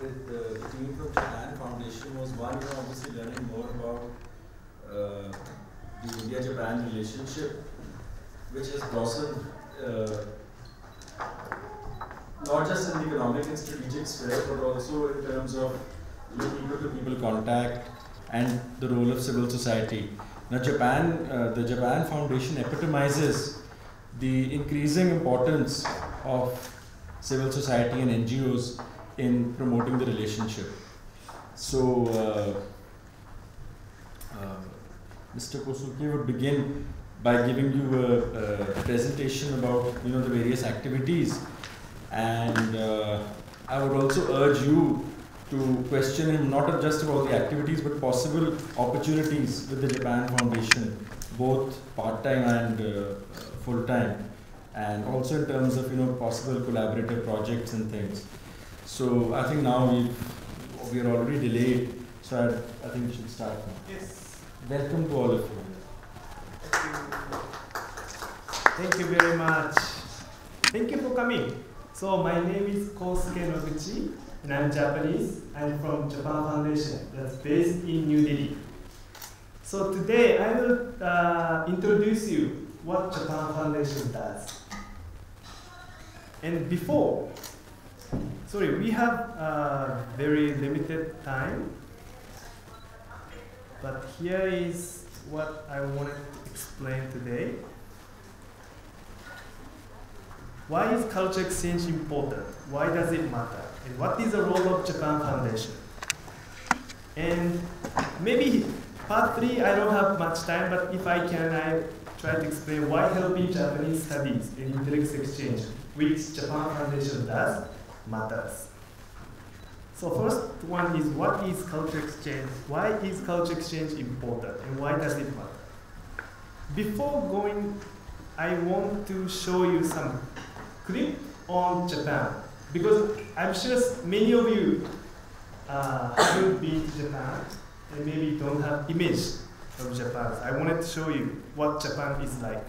with the team from Japan Foundation was one, obviously learning more about the India-Japan relationship, which has blossomed not just in the economic and strategic sphere, but also in terms of people-to-people contact and the role of civil society. Now, the Japan Foundation epitomizes the increasing importance of civil society and NGOs in promoting the relationship. So, Mr. Kosuke would begin by giving you a presentation about the various activities, and I would also urge you to question him not just about the activities but possible opportunities with the Japan Foundation, both part-time and full-time, and also in terms of possible collaborative projects and things. So I think now we are already delayed, so I think we should start now. Yes. Welcome to all of you. Thank you very much. Thank you for coming. So my name is Kosuke Noguchi, and I'm Japanese. I'm from Japan Foundation, that's based in New Delhi. So today I will introduce you what Japan Foundation does. And before, we have very limited time, but here is what I wanted to explain today. Why is culture exchange important? Why does it matter? And what is the role of Japan Foundation? And maybe part 3, I don't have much time, but if I can, I try to explain why helping Japanese studies and intellectual exchange, which Japan Foundation does, matters. So first one is, what is culture exchange? Why is culture exchange important? And why does it matter? Before going, I want to show you some clip on Japan, because I'm sure many of you haven't been to Japan and maybe don't have image of Japan. I wanted to show you what Japan is like.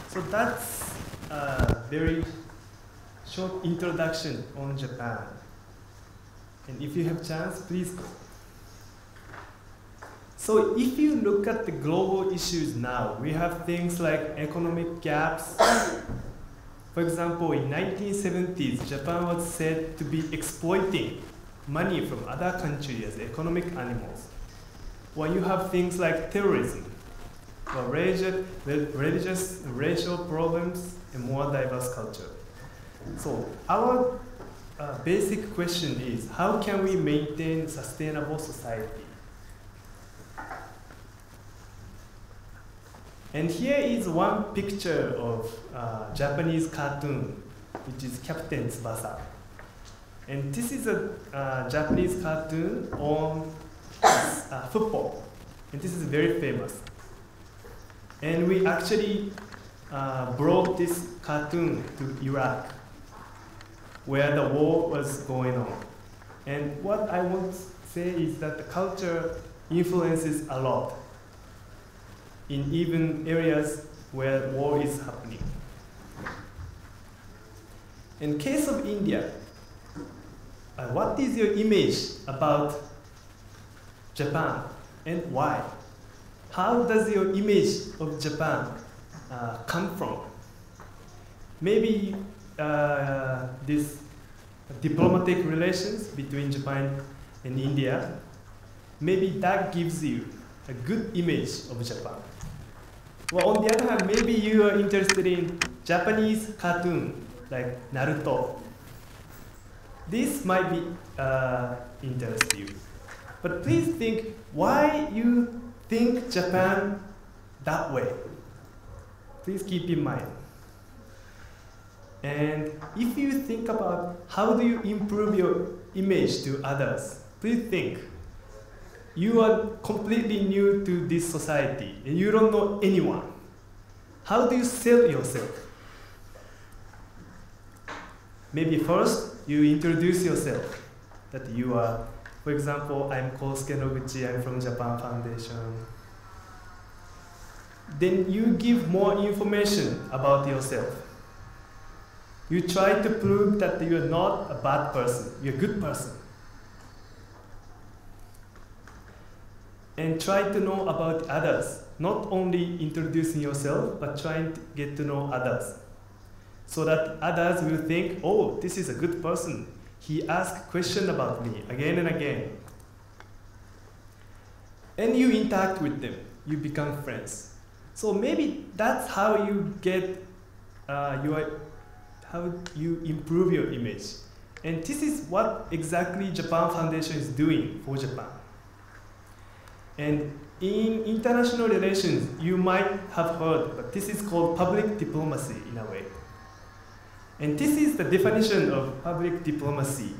So that's a very short introduction on Japan. And if you have chance, please go. So if you look at the global issues now, we have things like economic gaps, For example, in 1970s, Japan was said to be exploiting money from other countries as economic animals. When you have things like terrorism, or religious, racial problems, and more diverse culture. So our basic question is, how can we maintain sustainable society? And here is one picture of Japanese cartoon, which is Captain Tsubasa. And this is a Japanese cartoon on football. And this is very famous. And we actually brought this cartoon to Iraq, where the war was going on. And what I want to say is that the culture influences a lot in even areas where war is happening. In case of India, what is your image about Japan and why? How does your image of Japan come from? Maybe this diplomatic relations between Japan and India, maybe that gives you a good image of Japan. Well, on the other hand, maybe you are interested in Japanese cartoon like Naruto. This might be interest you. But please think why you think Japan that way. Please keep in mind. And if you think about how do you improve your image to others, please think. You are completely new to this society and you don't know anyone. How do you sell yourself? Maybe first you introduce yourself, that you are, for example, I'm Kosuke Noguchi, I'm from Japan Foundation. Then you give more information about yourself. You try to prove that you're not a bad person, you're a good person. And try to know about others, not only introducing yourself, but trying to get to know others. So that others will think, oh, this is a good person. He asked questions about me again and again. And you interact with them, you become friends. So maybe that's how you get how you improve your image. And this is what exactly Japan Foundation is doing for Japan. And in international relations, you might have heard, but this is called public diplomacy in a way. And this is the definition of public diplomacy.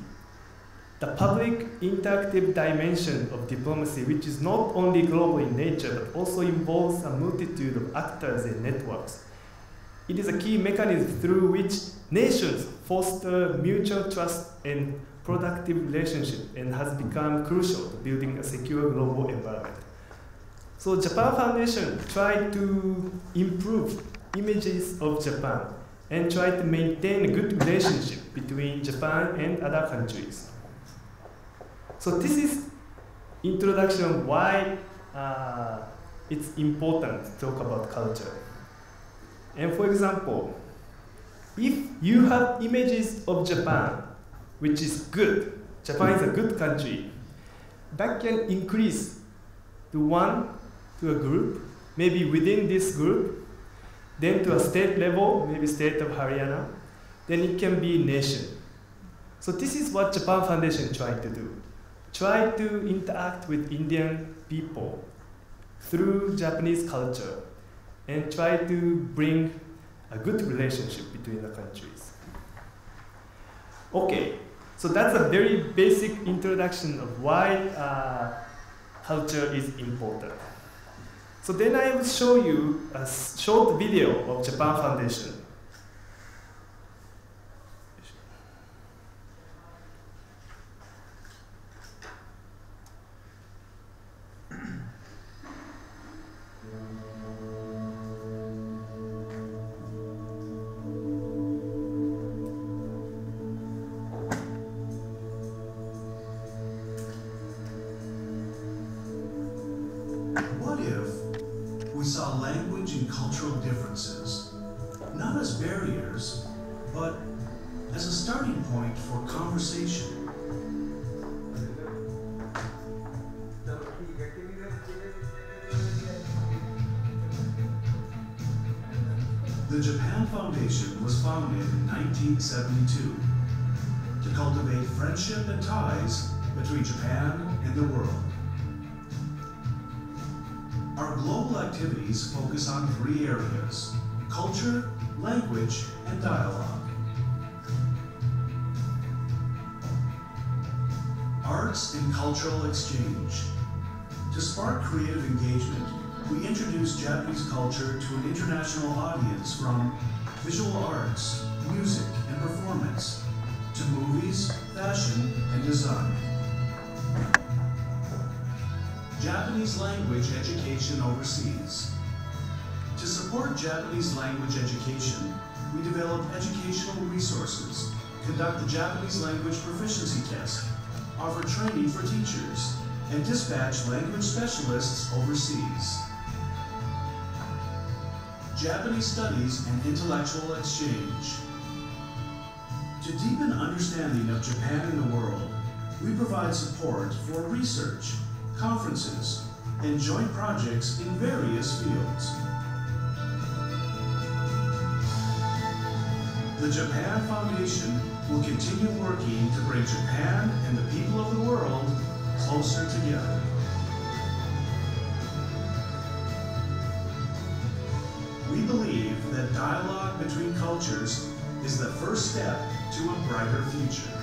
The public interactive dimension of diplomacy, which is not only global in nature, but also involves a multitude of actors and networks. It is a key mechanism through which nations foster mutual trust and productive relationship and has become crucial to building a secure global environment. So Japan Foundation tried to improve images of Japan and try to maintain a good relationship between Japan and other countries. So this is introduction of why it's important to talk about culture. And for example, if you have images of Japan, which is good, Japan is a good country, that can increase to a group, maybe within this group, then to a state level, maybe state of Haryana, then it can be nation. So this is what Japan Foundation tried to do. Try to interact with Indian people through Japanese culture and try to bring a good relationship between the countries. Okay, so that's a very basic introduction of why culture is important. So then I will show you a short video of Japan Foundation. What if we saw language and cultural differences not as barriers, but as a starting point for conversation. The Japan Foundation was founded in 1972 to cultivate friendship and ties between Japan and the world. Our global activities focus on 3 areas: culture, language, and dialogue. Arts and cultural exchange. To spark creative engagement, we introduce Japanese culture to an international audience, from visual arts, music, and performance, to movies, fashion, and design. Japanese language education overseas. To support Japanese language education, we develop educational resources, conduct the Japanese language proficiency test, offer training for teachers, and dispatch language specialists overseas. Japanese studies and intellectual exchange. To deepen understanding of Japan and the world, we provide support for research, conferences, and joint projects in various fields. The Japan Foundation will continue working to bring Japan and the people of the world closer together. We believe that dialogue between cultures is the first step to a brighter future.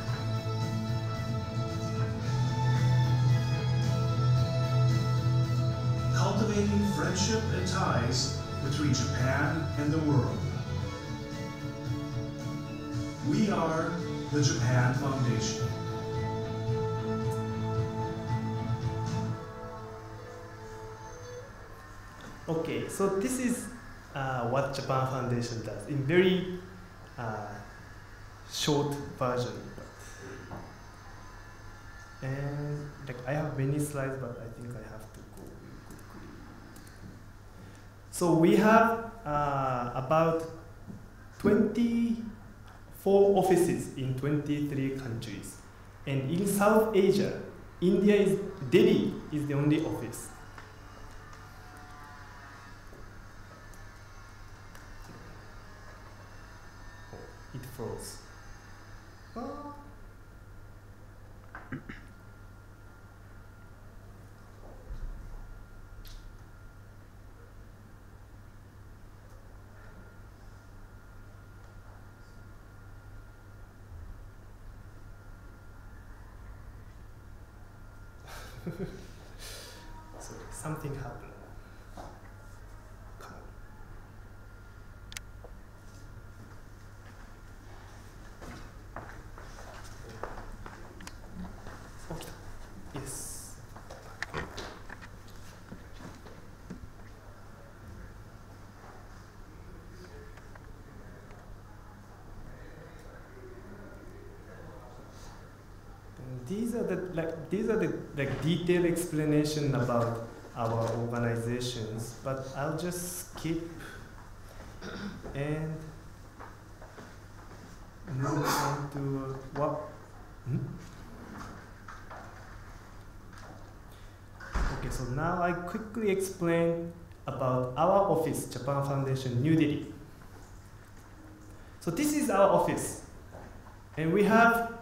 Cultivating friendship and ties between Japan and the world. We are the Japan Foundation. Okay, so this is what Japan Foundation does in very short version. And like I have many slides, but I think I have to go quickly. So we have about 24 offices in 23 countries. And in South Asia, Delhi is the only office. It froze. So something happened. Come on. Okay. Yes. These are the detailed explanation about our organizations, but I'll just skip and move on to what. Okay, so now I quickly explain about our office, Japan Foundation, New Delhi. So this is our office, and we have.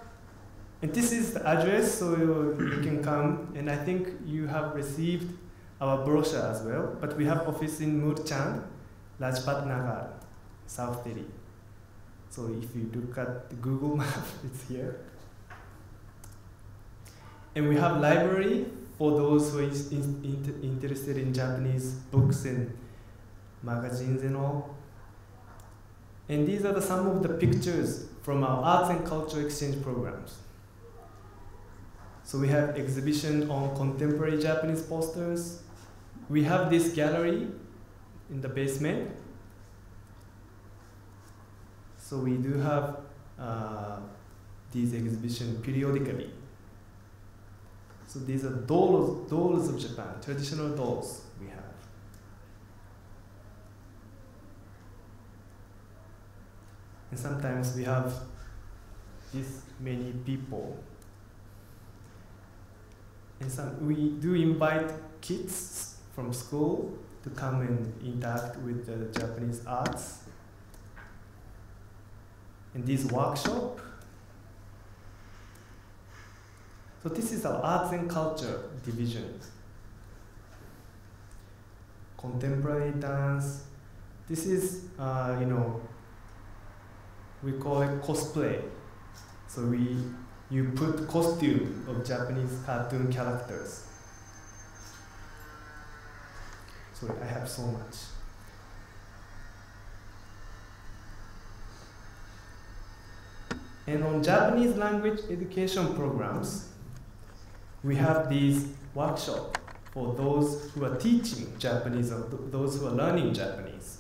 And this is the address, so you can come. And I think you have received our brochure as well. But we have office in Murchand, Rajpat Nagar, South Delhi. So if you look at the Google map, it's here. And we have library for those who are interested in Japanese books and magazines and all. And these are some of the pictures from our arts and culture exchange programs. So we have exhibition on contemporary Japanese posters. We have this gallery in the basement. So we do have these exhibitions periodically. So these are dolls of Japan, traditional dolls we have. And sometimes we have this many people. And we do invite kids from school to come and interact with the Japanese arts. In this workshop. So this is our arts and culture division. Contemporary dance. This is, we call it cosplay. So you put costume of Japanese cartoon characters. Sorry, I have so much. And on Japanese language education programs, we have these workshops for those who are teaching Japanese or those who are learning Japanese.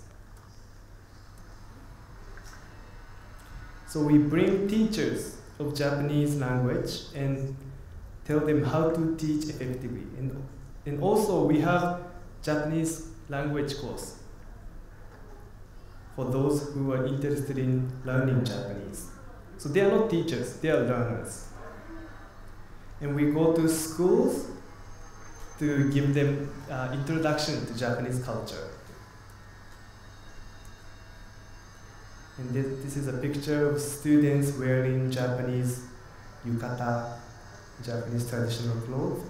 So we bring teachers of Japanese language and tell them how to teach effectively. And also we have Japanese language course for those who are interested in learning Japanese. So they are not teachers, they are learners. And we go to schools to give them introduction to Japanese culture. And this is a picture of students wearing Japanese yukata, Japanese traditional clothes.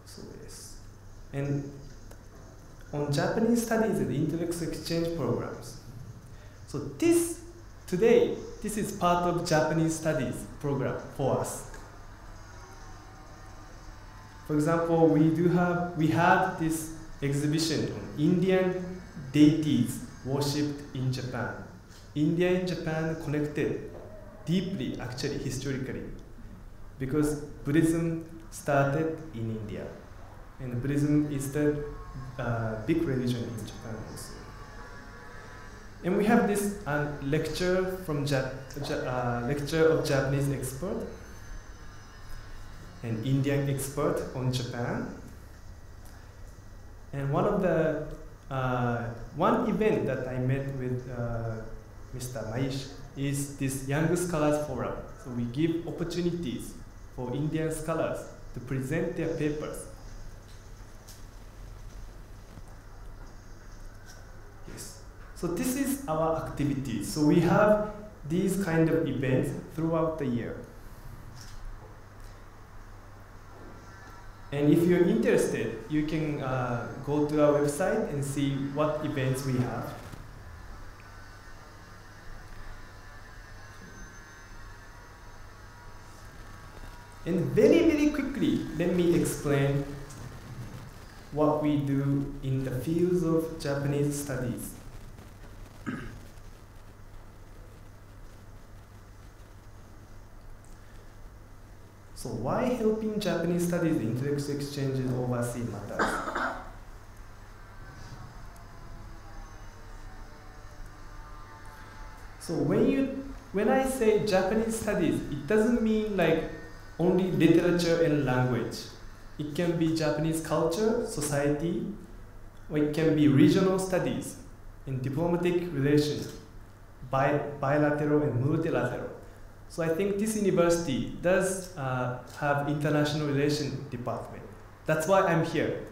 So yes. And on Japanese studies and intellectual exchange programs. So this is part of Japanese studies program for us. For example, we have this exhibition on Indian deities worshipped in Japan. India and Japan connected deeply, actually, historically, because Buddhism started in India, and Buddhism is the big religion in Japan also. And we have this lecture from lecture of Japanese expert and Indian expert on Japan. And one of the one event that I met with Mr. Maish is this Young Scholars Forum. So we give opportunities for Indian scholars to present their papers. Yes. So this is our activity. So we have these kind of events throughout the year. And if you're interested, you can go to our website and see what events we have. And very, very quickly, let me explain what we do in the fields of Japanese studies. So why helping Japanese studies intellectual exchanges overseas matters? So when I say Japanese studies, it doesn't mean like only literature and language. It can be Japanese culture, society, or it can be regional studies and diplomatic relations, bilateral and multilateral. So I think this university does have international relations department. That's why I'm here.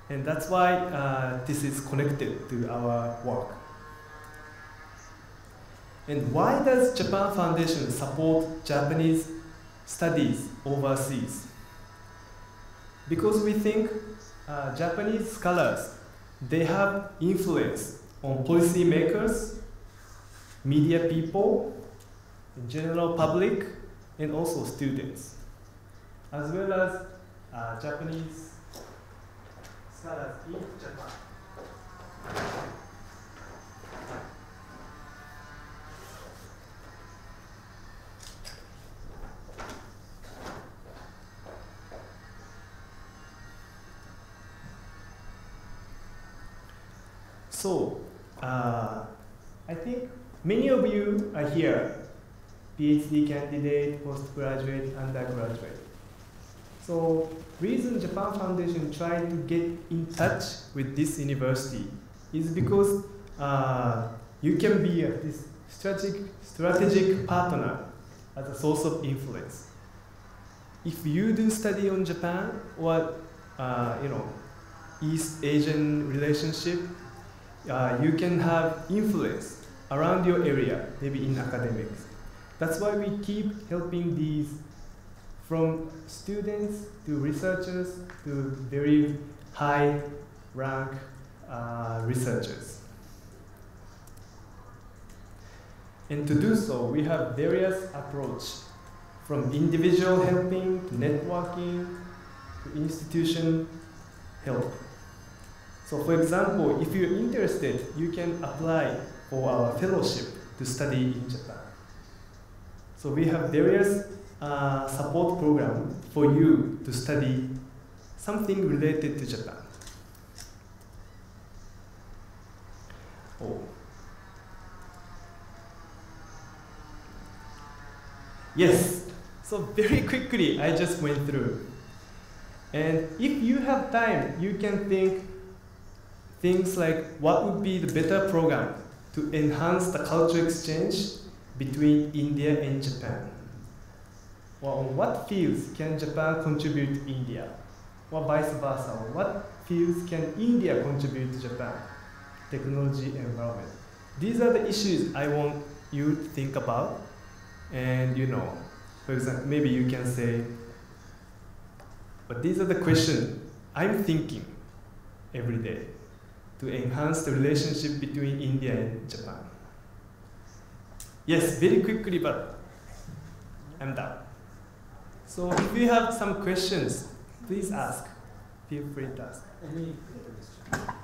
And that's why this is connected to our work. And why does Japan Foundation support Japanese studies overseas? Because we think Japanese scholars, they have influence on policy makers, media people, general public, and also students, as well as Japanese scholars in Japan. So, I think many of you are here, PhD candidate, postgraduate, undergraduate. So, reason Japan Foundation tried to get in touch with this university is because you can be this strategic partner as a source of influence. If you do study on Japan or East Asian relationship, you can have influence around your area, maybe in academics. That's why we keep helping these, from students to researchers to very high rank researchers. And to do so, we have various approaches, from individual helping to networking to institution help. So for example, if you're interested, you can apply for our fellowship to study in Japan. So we have various support programs for you to study something related to Japan. Oh. Yes, so very quickly I just went through. And if you have time, you can think things like what would be the better program to enhance the cultural exchange between India and Japan. Or on what fields can Japan contribute to India? Or vice versa, on what fields can India contribute to Japan? Technology, environment. These are the issues I want you to think about. And for example, maybe you can say, but these are the questions I'm thinking every day to enhance the relationship between India and Japan. Yes, very quickly, but I'm done. So if you have some questions, please ask. Feel free to ask. Any question?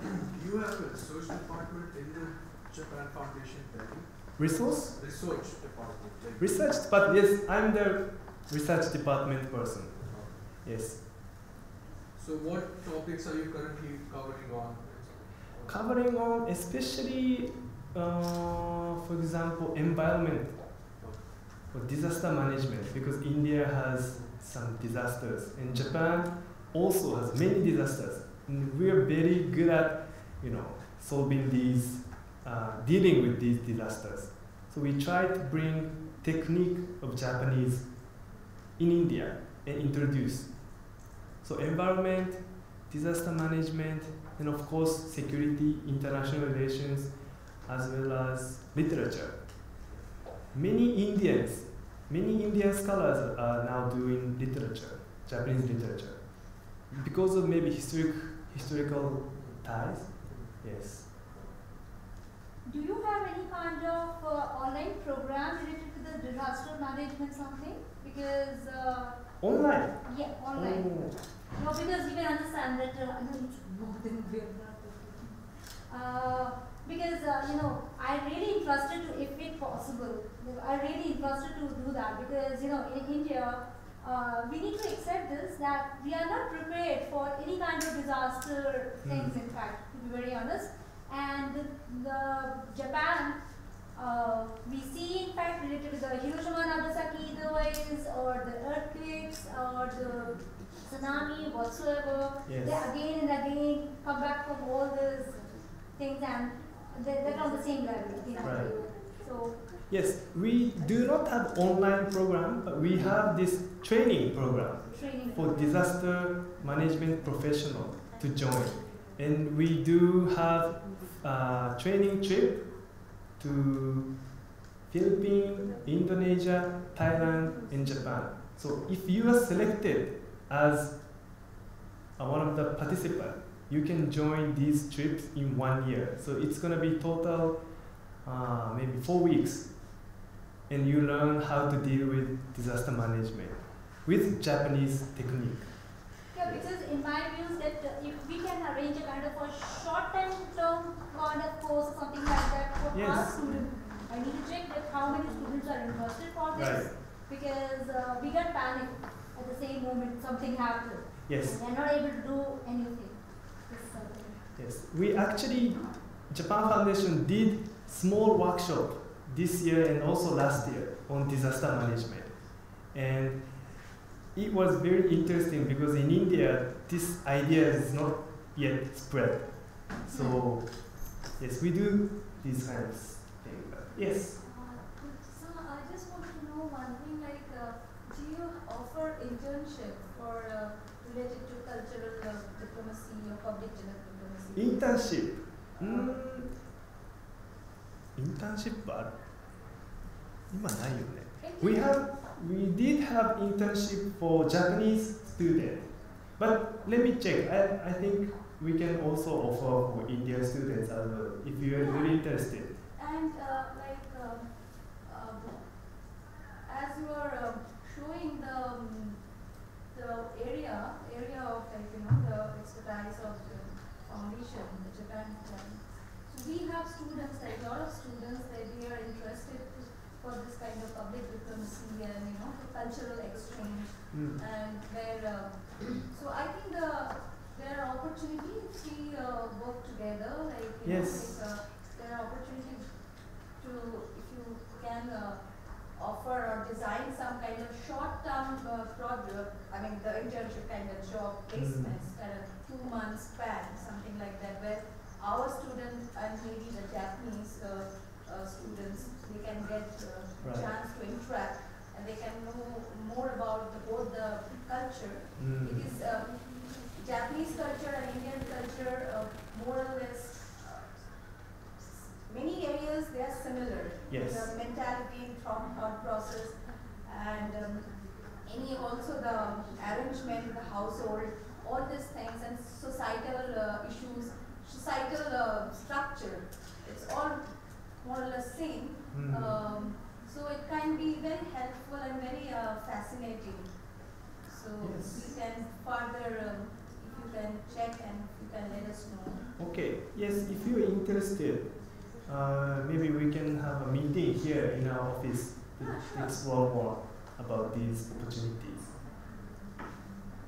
Do you have a research department in the Japan Foundation, Delhi? Resource? Research department. Research, but yes, I'm the research department person. Yes. So what topics are you currently covering on? Covering on especially, for example, environment or disaster management, because India has some disasters and Japan also has many disasters. And we are very good at, solving these, dealing with these disasters. So we try to bring technique of Japanese in India and introduce. So environment, disaster management, and of course security, international relations, as well as literature. Many Indian scholars are now doing literature, Japanese literature, because of maybe historical ties. Yes. Do you have any kind of online program related to the disaster management something? Because Online? yeah, online. Oh. No, because you can understand that I know it's more than we are because I'm really interested to, if it possible, I'm really interested to do that because in India we need to accept this that we are not prepared for any kind of disaster things. In fact, to be very honest, and the Japan. We see, in fact, related to the Hiroshima, Nagasaki, the waves, or the earthquakes, or the tsunami, whatsoever. Yes. They again and again come back from all these things, and they're on the same level. Right. So Yes, we do not have online program, but we have this training program for disaster management professional to join, and we do have training trip to Philippines, Indonesia, Thailand, and Japan. So if you are selected as one of the participants, you can join these trips in 1 year. So it's going to be total maybe 4 weeks, and you learn how to deal with disaster management with Japanese technique. yeah, because in my views that if we can arrange a kind of a short-term kind of course or something like that for Yes. our students, I need to check that how many students are interested for this, Right. because we get panic at the same moment something happens. Yes. And they're not able to do anything. This is something. Yes, we actually, Japan Foundation did small workshop this year and also last year on disaster management. And it was very interesting because in India, this idea is not yet spread. So yes, we do these kinds of things. Yes. So I just want to know one thing, like, do you offer internship for related to cultural diplomacy or public diplomacy? Internship. Internship は今ないよね。We did have internship for Japanese students, but let me check. I think we can also offer for Indian students as well if you are really interested. And as you are showing the area of, like, the expertise of the foundation, the Japan plan. So we have students, like a lot of students, that they are interested for this kind of public diplomacy and cultural exchange, and where so I think there are opportunities if we work together, like Yes. there are opportunities to, if you can offer or design some kind of short-term project, I mean the internship kind of job placements, kind of 2 months span, something like that, where our students and maybe the Japanese students, they can get Right. chance to interact and they can know more about both the culture. It is Japanese culture and Indian culture, more or less, many areas they are similar. Yes. The mentality, thought process, and any also the arrangement, the household, all these things, and societal issues, societal structure. It's all more or less same. So it can be very helpful and very fascinating. So Yes. we can further, if you can check and if you can let us know. Okay. Yes, if you are interested, maybe we can have a meeting here in our office to Sure. explore more about these opportunities.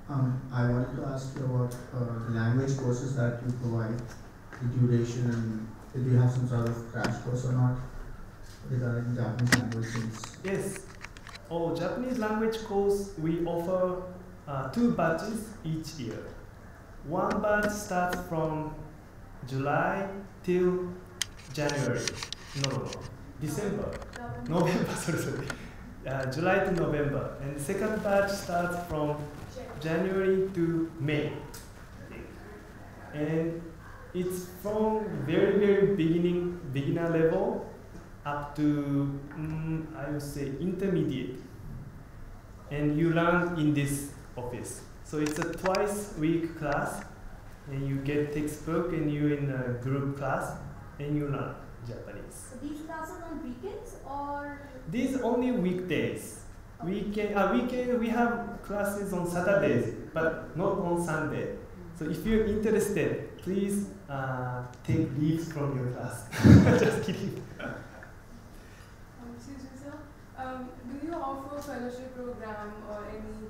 I wanted to ask you about the language courses that you provide, the duration, and did you have some sort of crash course or not regarding Japanese language things? Yes. Oh, Japanese language course, we offer 2 batches each year. One batch starts from July till January. No. December. November, sorry. July to November. And the second batch starts from January to May, I think. And it's from very beginner level up to, I would say, intermediate. And you learn in this office. So it's a twice-week class, and you get textbook, and you in a group class, and you learn Japanese. So these classes on weekends or? These only weekdays. We have classes on Saturdays, but not on Sunday. So if you're interested, please take leaves from your class. Just kidding. Excuse me, sir. Do you offer fellowship program or any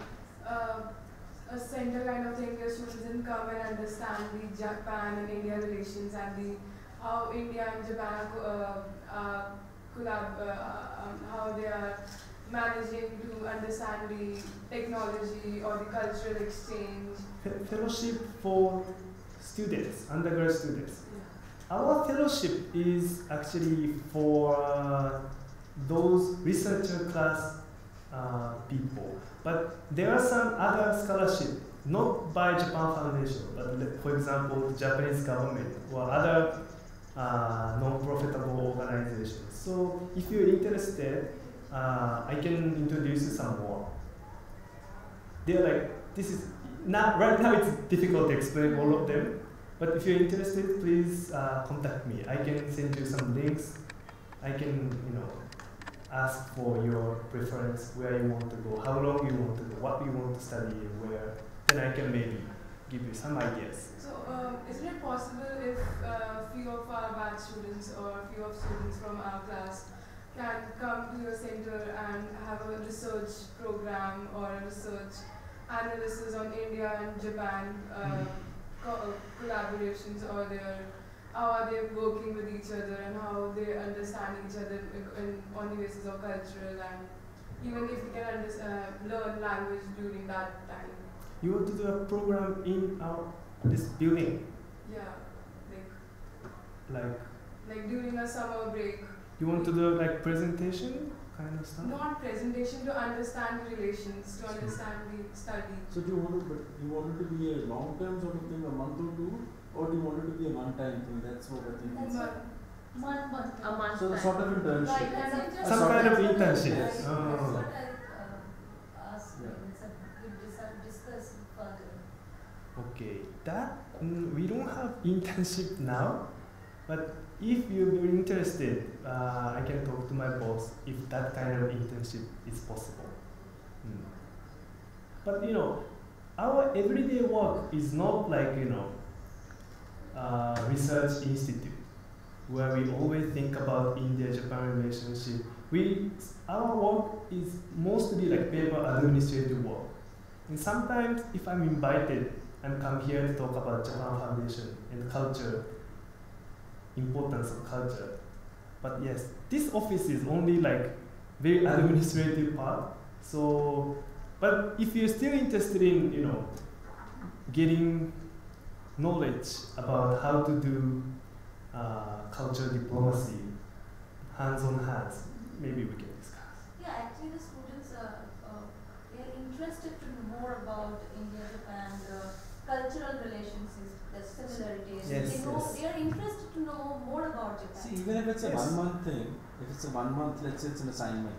a center kind of thing where students can come and understand the Japan and India relations and how India and Japan how they are managing to understand the technology or the cultural exchange? Fellowship for students, undergrad students. Yeah. Our fellowship is actually for those researcher class people. But there are some other scholarship, not by Japan Foundation, but for example, the Japanese government or other non-profitable organizations. So if you're interested, I can introduce you some more. They're like, this is not right now. It's difficult to explain all of them, but if you're interested, please contact me. I can send you some links. I can, ask for your preference, where you want to go, how long you want to go, what you want to study, where. Then I can maybe give you some ideas. So, isn't it possible if few of our batch students or few of students from our class can come to your center and have a research program or a research analysis on India and Japan collaborations, or how are they working with each other and how they understand each other on the basis of cultural, and even if we can learn language during that time? You want to do a program in this building? Yeah, like Like during a summer break. you want to do like presentation kind of stuff? Not presentation, to understand the relations, to understand the study. So do you want it to be a long term sort of thing, a month or two, or do you want it to be a one time thing? That's what I think. That's But month. A month. So sort of internship. Right, kind of Some kind of internship. Yes. That's Oh. what I asked. Yeah. We'll discuss further. Okay, that we don't have internship now, but if you're interested, I can talk to my boss if that kind of internship is possible. But you know, our everyday work is not like research institute where we always think about India-Japan relationship. Our work is mostly like paper administrative work. And sometimes if I'm invited and come here to talk about Japan Foundation and culture, importance of culture. But yes, this office is only like very administrative part. So, but if you're still interested in, getting knowledge about how to do culture diplomacy, hands on hands, maybe we can discuss. Yeah, actually the students they're interested to know more about India, Japan, the cultural relationships, the similarities. Yes, They know yes. they are interested to know more about Japan. See, even if it's a Yes. 1 month thing, if it's a 1 month, let's say it's an assignment,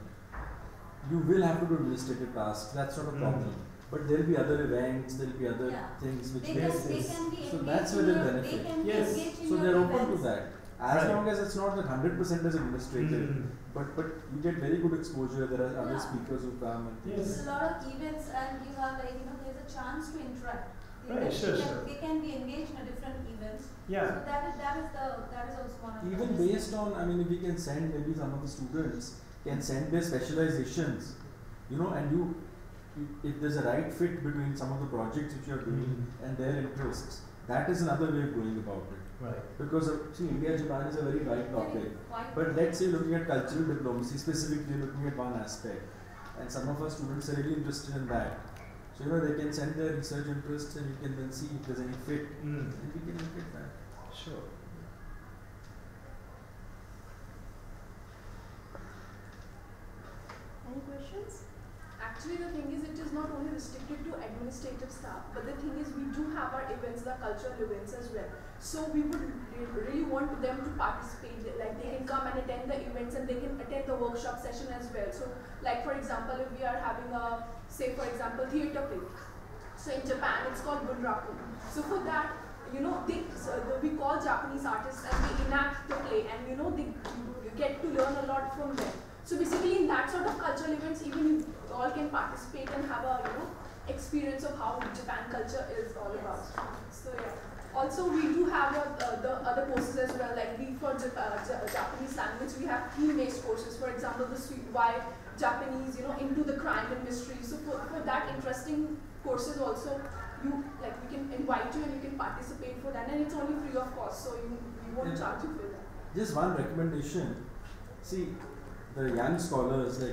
you will have to do administrative tasks. That's not a problem. But there'll be other events, there'll be other Yeah. things which They will. can be engaged So that's in where they'll your, benefit. they can Yes. be engaged in So your they're open to events. that. As Right. long as it's not that 100% is administrative, Mm. but you get very good exposure. There are other Yeah. speakers who come and things. Yes. There's a lot of events and you have there's a chance to interact. Right, sure, they, sure. They can be engaged in a different events. Yeah. So that is also one of the Even things. based on, if we can send maybe some of the students can send their specializations, and if there's a right fit between some of the projects which you are doing and their interests, that is another way of going about it. Right. Because see, India Japan is a very wide topic. But let's say looking at cultural diplomacy, specifically looking at one aspect, and some of our students are really interested in that. So they can send their research interests, and you can then see if there's any fit, and we can look at that. Sure. Any questions? Actually, the thing is, it is not only restricted to administrative staff, but the thing is, we do have our events, the cultural events as well. So we would really want them to participate. Like they can come and attend the events, and they can attend the workshop session as well. So, like for example, if we are having a, say for example, theatre play. So in Japan, it's called bunraku. So for that, we call Japanese artists and they enact the play, and they you get to learn a lot from them. So basically, in that sort of cultural events, even you all can participate and have a experience of how Japan culture is all about. So yeah. Also, we do have the other courses as well. Like for Japanese language, we have theme-based courses. For example, why Japanese, into the crime and mystery. So for that interesting courses also, we can invite you and you can participate for that, and it's only free of cost. So we won't charge you for that. Just one recommendation. See, the young scholars,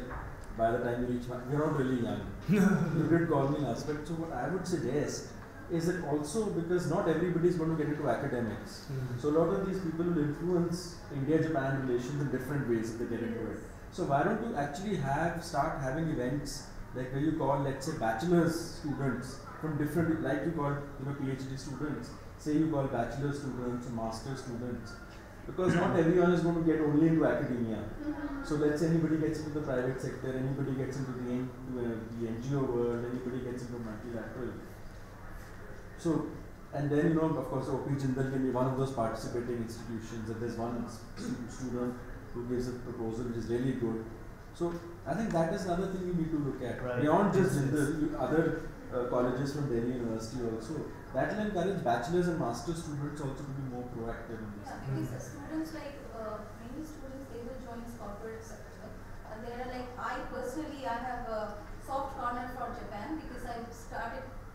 by the time you reach we're not really young. You did call me last, but so what I would suggest is that also because not everybody is going to get into academics. So a lot of these people will influence India-Japan relations in different ways if they get into it. So why don't you actually start having events like where you call, let's say, bachelor's students from different, like you call PhD students, say you call bachelor students or master students. Because not everyone is going to get only into academia. So let's say anybody gets into the private sector, anybody gets into the NGO world, anybody gets into multilateral. So, and then of course OP Jindal can be one of those participating institutions. That there's one student who gives a proposal which is really good. So I think that is another thing you need to look at. Right. Beyond just Jindal, other colleges from Delhi University also. That will encourage bachelor's and master's students also to be more proactive in this. Yeah, because the students many students they will join corporate sector. And they are I personally I have a soft corner for Japan because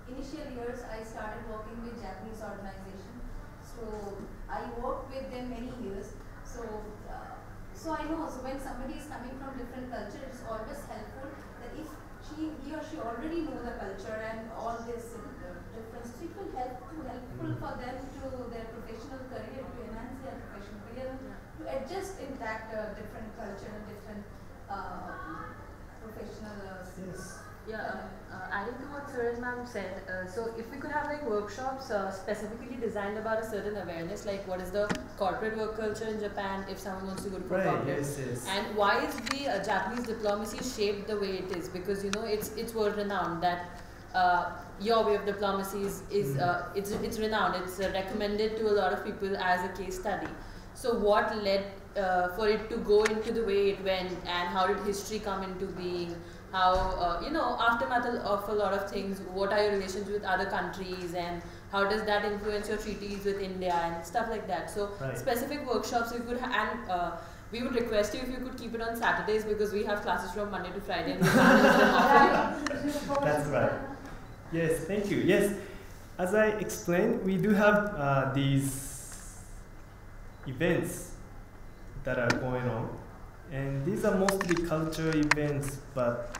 initial years I started working with Japanese organization. So I worked with them many years. So I know when somebody is coming from different culture, it's always helpful that if he or she already know the culture and all this difference, it will helpful for them to their professional career, to enhance their professional that different culture and different professional. Yes. Yeah, adding to what Suraj ma'am said, so if we could have like workshops specifically designed about a certain awareness, like what is the corporate work culture in Japan if someone wants to go to corporate, Yes. and why is the Japanese diplomacy shaped the way it is? Because it's world renowned that your way of diplomacy is it's renowned. It's recommended to a lot of people as a case study. So what led for it to go into the way it went, and how did history come into being? How aftermath of a lot of things. What are your relations with other countries, and how does that influence your treaties with India and stuff like that? So specific workshops we could we would request you if you could keep it on Saturdays, because we have classes from Monday to Friday. And we can't That's right. Yes, thank you. Yes, as I explained, we do have these events that are going on, and these are mostly cultural events, but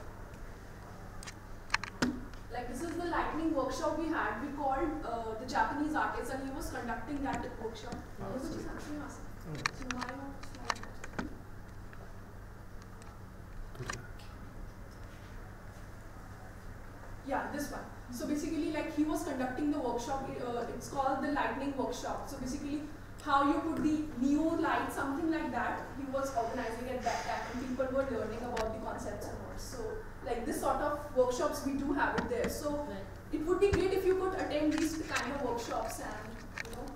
like this is the lightning workshop we had. We called the Japanese artist, and he was conducting that workshop. So why not slide that? Yeah, this one. So basically, like he was conducting the workshop. It's called the lightning workshop. So basically, how you put the neon light, something like that. He was organizing at that time, and people were learning about the concepts and all. So like this sort of workshops we do have it there. So it would be great if you could attend these kind of workshops and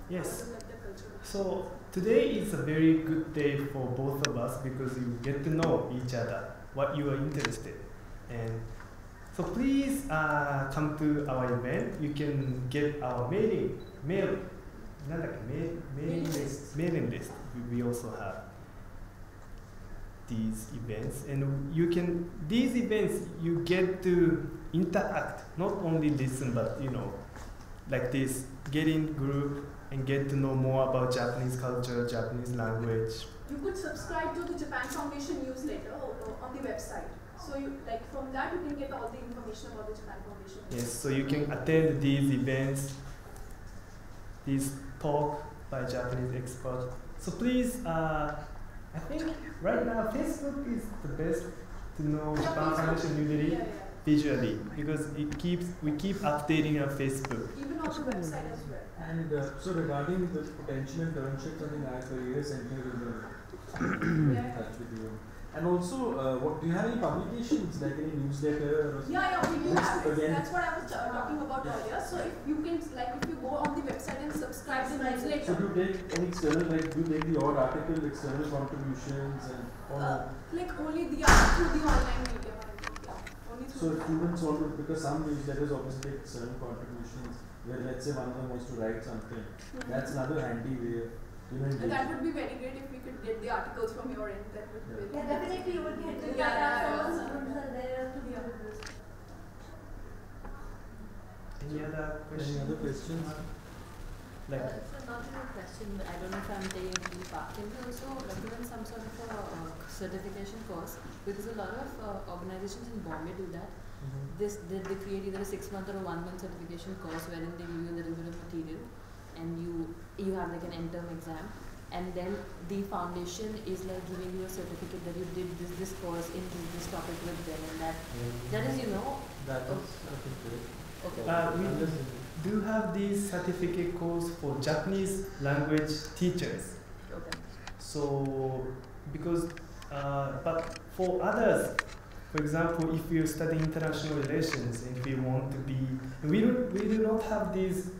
yes. like the culture. So today is a very good day for both of us because you get to know each other, what you are interested in. So please come to our event. You can get our mailing list. We also have these events, and these events you get to interact, not only listen, but like this, get in group and get to know more about Japanese culture, Japanese language. You could subscribe to the Japan Foundation newsletter on the website. So from that you can get all the information about the Japan Foundation. Yes, so you can attend these events, these talk by Japanese experts. So please, I think right now Facebook is the best to know Japan Foundation Unity visually, because we keep updating our Facebook. Even on the website as well. And so regarding the potential internships, I think our career center will in touch with you. And also, do you have any publications, like any newsletter? Or Yeah, we do have it. That's what I was talking about earlier. So if you can, if you go on the website and subscribe to the newsletter. So do you take any external, do you take the odd article, external contributions, and only through the online media. Only through. So students want to, because some newsletters obviously take external contributions, where let's say one of them wants to write something. That's another handy way. That would be very great if we could get the articles from your end. That would be very Yeah, definitely you would get to Yeah. students are there to do this. Any other questions? Any other questions? It's not a question, but I don't know if I'm taking the part. Can we also recommend some sort of a certification course? Because a lot of organizations in Bombay do that. They create either a 6-month or a 1-month certification course wherein they give you a little bit of material, and you have like an end-term exam, and then the foundation is like giving you a certificate that you did this course in this topic with them, and that is That is great. Okay. We do have these certificate course for Japanese language teachers. Okay. So because but for others, for example, if you study international relations, and if you want to be, we do not have these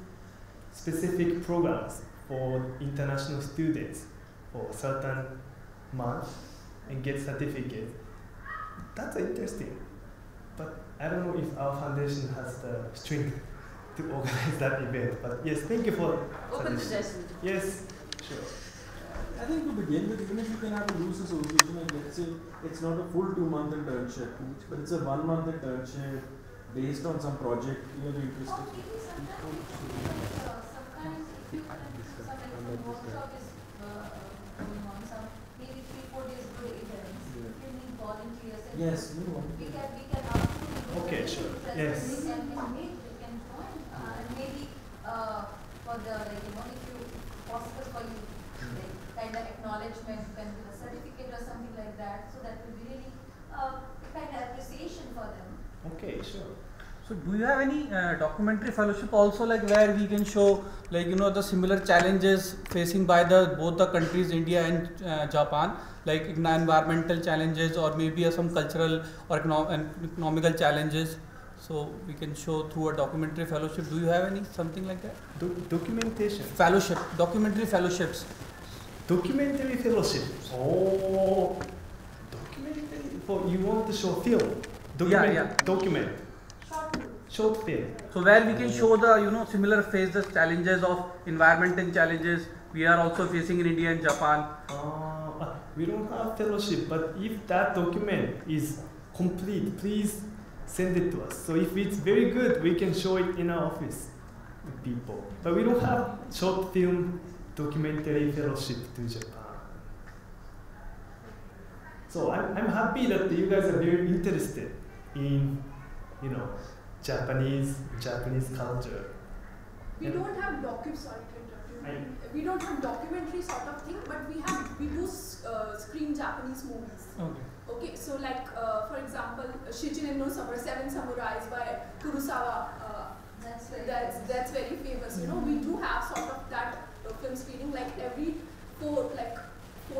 specific programs for international students for a certain month and get certificates. That's interesting, but I don't know if our foundation has the strength to organize that event. But yes, thank you for open suggestion. Yes, sure. I think to begin with, even if you can have a loose association, like let's say it's not a full 2-month internship, but it's a 1-month internship based on some project, the interest. Sometimes if you some workshop is going on, maybe 3-4 days good events. If you need volunteers, Yes, we can ask you. Okay, sure. Yes. We can meet, we can join, and maybe for the if you possible for you kind of acknowledgement, you can give a certificate Okay, sure. So do you have any documentary fellowship also, like where we can show, like, you know, the similar challenges facing by both the countries, India and Japan, like environmental challenges or maybe some cultural or economical challenges? So we can show through a documentary fellowship. Do you have any something like that? Documentation. Fellowship, documentary fellowships. Documentary fellowship. Oh, documentary. For you want to show film? Document. Short film. So where we can show the, you know, similar phases, challenges of environmental challenges we are also facing in India and Japan. We don't have fellowship, but if that document is complete, please send it to us. So if it's very good, we can show it in our office with people. But we don't have short film documentary fellowship to Japan. So I'm happy that you guys are very interested in, you know, Japanese culture. We don't have we don't have documentary sort of thing, but we do screen Japanese movies. Okay, so like for example, Shijin no Summer, Seven Samurais by Kurosawa. That's very famous. You know, we do have sort of that film screening like every four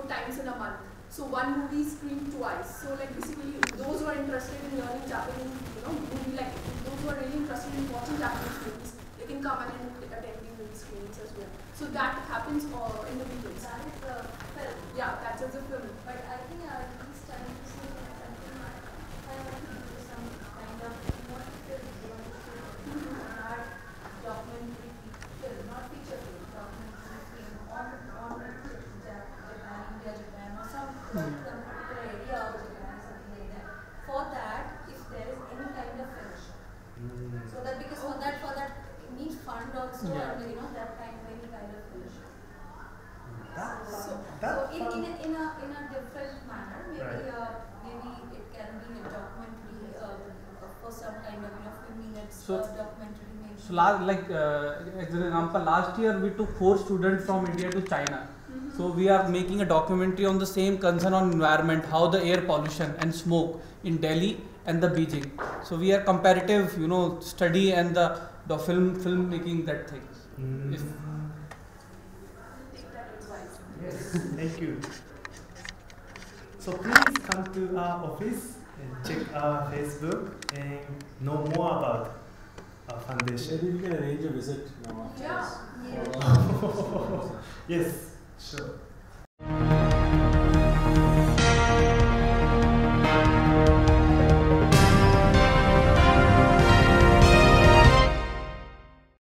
times in a month. So one movie screened twice. So like basically those who are interested in learning Japanese, you know, movie, like those who are really interested in watching Japanese movies, they can come and attend these movie screenings as well. So that happens in the weekends. That is the film. Yeah, that's as a film. But I think this time to see something I want to do some kind of what is art documentary film, not feature film, documentary film on Japan, India, Japan, or some particular area of Japan, something like that. For that, if there is any kind of fellowship, so that because for that need fund also, and you know that kind of any kind of fellowship. So in a different manner, maybe maybe it can be a documentary for some kind of 15 minutes documentary maybe. So as an example, last year we took 4 students from India to China. So we are making a documentary on the same concern on environment, how the air pollution and smoke in Delhi and the Beijing. So we are comparative, you know, study and the film making that thing. Yes, thank you. So please come to our office and check our Facebook and know more about our foundation. Maybe we can arrange a visit now. Yeah. Yes, sure.